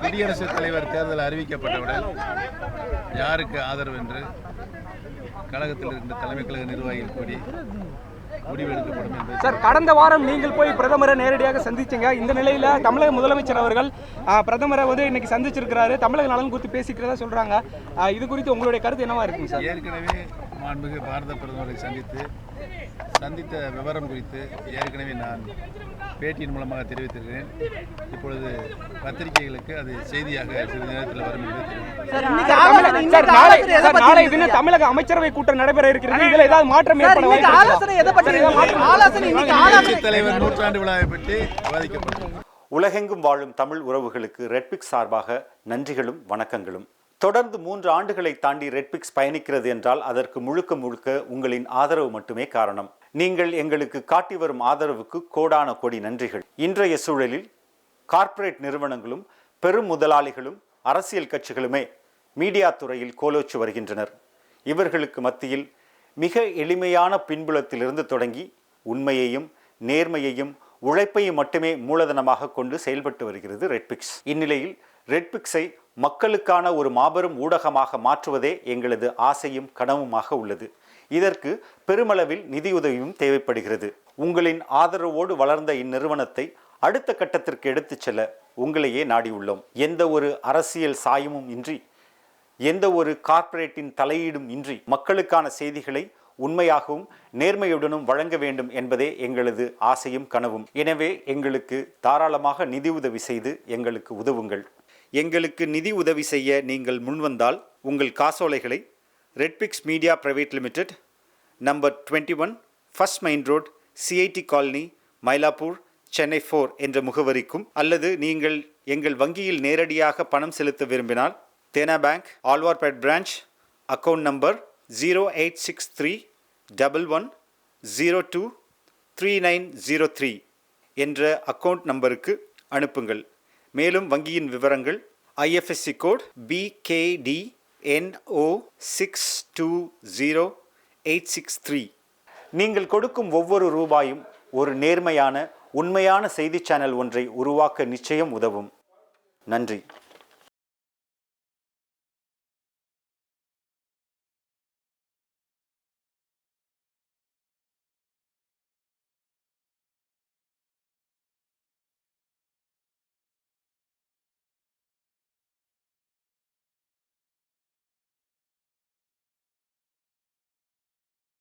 குடியரசுத் தலைவர் தேர்தல் அறிவிக்கப்பட்டவுடன் யாருக்கு ஆதரவு என்று கழகத்தில் இருக்கின்ற தலைமை கழக நிர்வாகிகள் கூடி முடிவெடுக்கப்படும் என்பது. சார், கடந்த வாரம் நீங்கள் போய் பிரதமரை நேரடியாக சந்திச்சீங்க. இந்த நிலையில தமிழக முதலமைச்சர் அவர்கள் பிரதமரை இன்னைக்கு சந்திச்சிருக்கிறாரு, தமிழக நலன் குறித்து பேசிக்கிறதா சொல்றாங்க. இது குறித்து உங்களுடைய கருத்து என்னவா இருக்குங்க சார்? ஏற்கனவே மாண்புமிகு பாரத பிரதமரை சந்தித்த விவரம் குறித்து ஏற்கனவே நான் பேட்டியின் மூலமாக தெரிவித்திருக்கிறேன். இப்பொழுது பத்திரிகைகளுக்கு அது செய்தியாக சிறிது நேரத்தில் வரும் என்று நாளை தினம் தமிழக அமைச்சரவை கூட்டம் நடைபெற இருக்கிறது. இதில் ஏதாவது மாற்றம் தலைவர் நூற்றாண்டு விழாவை பற்றி விவாதிக்கப்பட்டது. உலகெங்கும் வாழும் தமிழ் உறவுகளுக்கு ரெட்பிக்ஸ் சார்பாக நன்றிகளும் வணக்கங்களும். தொடர்ந்து 3 ஆண்டுகளை தாண்டி ரெட்பிக்ஸ் பயணிக்கிறது என்றால் அதற்கு முழுக்க முழுக்க உங்களின் ஆதரவு மட்டுமே காரணம். நீங்கள் எங்களுக்கு காட்டி வரும் ஆதரவுக்கு கோடான கோடி நன்றிகள். இன்றைய சூழலில் கார்ப்பரேட் நிறுவனங்களும் பெரும் முதலாளிகளும் அரசியல் கட்சிகளுமே மீடியா துறையில் கோலோச்சு வருகின்றனர். இவர்களுக்கு மத்தியில் மிக எளிமையான பின்புலத்திலிருந்து தொடங்கி உண்மையையும் நேர்மையையும் உழைப்பையும் மட்டுமே மூலதனமாக கொண்டு செயல்பட்டு வருகிறது ரெட்பிக்ஸ். இந்நிலையில் ரெட்பிக்ஸை மக்களுக்கான ஒரு மாபெரும் ஊடகமாக மாற்றுவதே எங்களது ஆசையும் கனவுமாக உள்ளது. இதற்கு பெருமளவில் நிதியுதவியும் தேவைப்படுகிறது. உங்களின் ஆதரவோடு வளர்ந்த இந்நிறுவனத்தை அடுத்த கட்டத்திற்கு எடுத்துச் செல்ல உங்களையே நாடியுள்ளோம். எந்த ஒரு அரசியல் சாயமும் இன்றி, எந்த ஒரு கார்ப்பரேட்டின் தலையீடும் இன்றி மக்களுக்கான செய்திகளை உண்மையாகவும் நேர்மையுடனும் வழங்க வேண்டும் என்பதே எங்களது ஆசையும் கனவும். எனவே எங்களுக்கு தாராளமாக நிதி உதவி செய்து எங்களுக்கு உதவுங்கள். எங்களுக்கு நிதி உதவி செய்ய நீங்கள் முன்வந்தால் உங்கள் காசோலைகளை Redpix media private limited, number 21, first main road, CID colony, Mylapore, Chennai 4 என்ற முகவரிக்கும், அல்லது நீங்கள் எங்கள் வங்கியில் நேரடியாக பணம் செலுத்த விரும்பினால் Dena bank, Alwarpet branch, account number 086311023903 என்ற அக்கவுண்ட் நம்பருக்கு அனுப்புங்கள். மேலும் வங்கியின் விவரங்கள் IFSC கோட் BKDNO620863. நீங்கள் கொடுக்கும் ஒவ்வொரு ரூபாயும் ஒரு நேர்மையான உண்மையான செய்தி சேனல் ஒன்றை உருவாக்க நிச்சயம் உதவும். நன்றி.